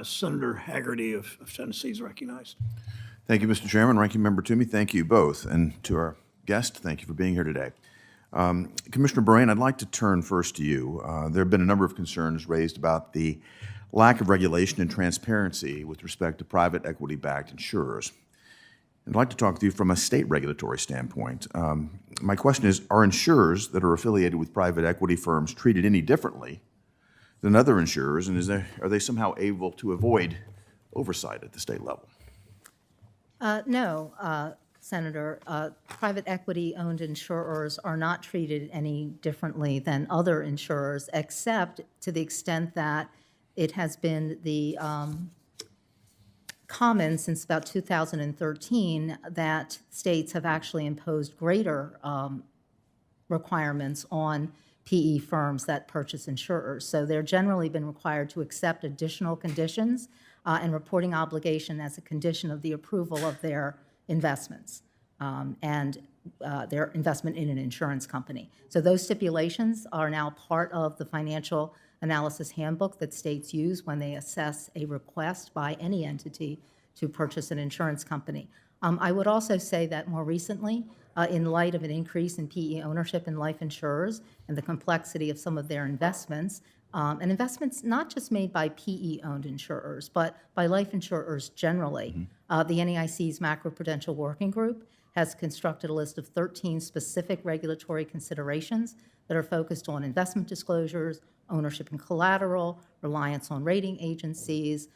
Senator Hagerty of Tennessee is recognized. Thank you, Mr. Chairman. Ranking Member Toomey, thank you both. And to our guest, thank you for being here today. Commissioner Brain, I'd like to turn first to you. There have been a number of concerns raised about the lack of regulation and transparency with respect to private equity-backed insurers. I'd like to talk with you from a state regulatory standpoint. My question is, are insurers that are affiliated with private equity firms treated any differently than other insurers, and are they somehow able to avoid oversight at the state level? No, Senator. Private equity-owned insurers are not treated any differently than other insurers, except to the extent that it has been the common since about 2013 that states have actually imposed greater requirements on PE firms that purchase insurers. So they're generally been required to accept additional conditions and reporting obligation as a condition of the approval of their investments and their investment in an insurance company. So those stipulations are now part of the financial analysis handbook that states use when they assess a request by any entity to purchase an insurance company. I would also say that more recently, in light of an increase in PE ownership in life insurers and the complexity of some of their investments, and investments not just made by PE-owned insurers, but by life insurers generally, the NAIC's Macroprudential Working Group has constructed a list of 13 specific regulatory considerations that are focused on investment disclosures, ownership and collateral, reliance on rating agencies,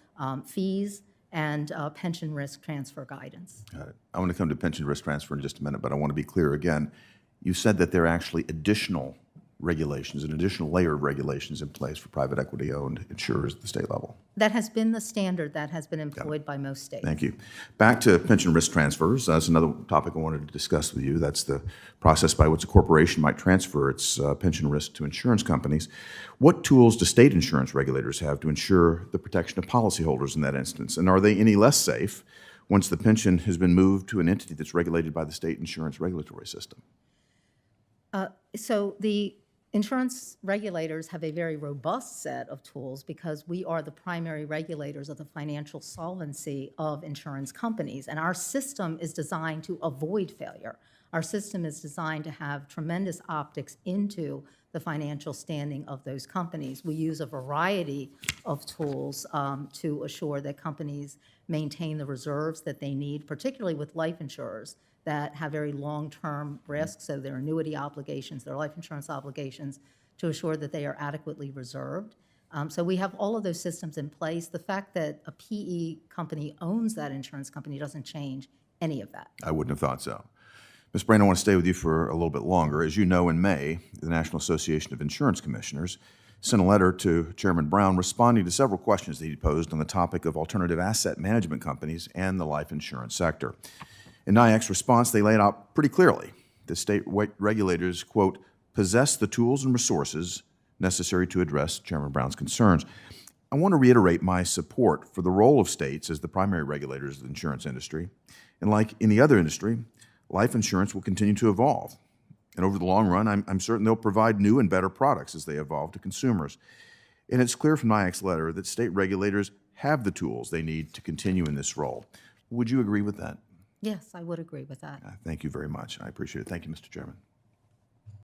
fees, and pension risk transfer guidance. Got it. I want to come to pension risk transfer in just a minute, but I want to be clear again. You said that there are actually additional regulations, an additional layer of regulations in place for private equity-owned insurers at the state level. That has been the standard that has been employed by most states. Thank you. Back to pension risk transfers. That's another topic I wanted to discuss with you. That's the process by which a corporation might transfer its pension risk to insurance companies. What tools do state insurance regulators have to ensure the protection of policyholders in that instance? And are they any less safe once the pension has been moved to an entity that's regulated by the state insurance regulatory system? So the insurance regulators have a very robust set of tools because we are the primary regulators of the financial solvency of insurance companies. And our system is designed to avoid failure. Our system is designed to have tremendous optics into the financial standing of those companies. We use a variety of tools to assure that companies maintain the reserves that they need, particularly with life insurers that have very long-term risks, so their annuity obligations, their life insurance obligations, to assure that they are adequately reserved. So we have all of those systems in place. The fact that a PE company owns that insurance company doesn't change any of that. I wouldn't have thought so. Ms. Brain, I want to stay with you for a little bit longer. As you know, in May, the National Association of Insurance Commissioners sent a letter to Chairman Brown responding to several questions that he posed on the topic of alternative asset management companies and the life insurance sector. In NIAC's response, they laid out pretty clearly that state regulators, quote, possess the tools and resources necessary to address Chairman Brown's concerns. I want to reiterate my support for the role of states as the primary regulators of the insurance industry. And like any other industry, life insurance will continue to evolve. And over the long run, I'm certain they'll provide new and better products as they evolve to consumers. And it's clear from NIAC's letter that state regulators have the tools they need to continue in this role. Would you agree with that? Yes, I would agree with that. Thank you very much. I appreciate it. Thank you, Mr. Chairman.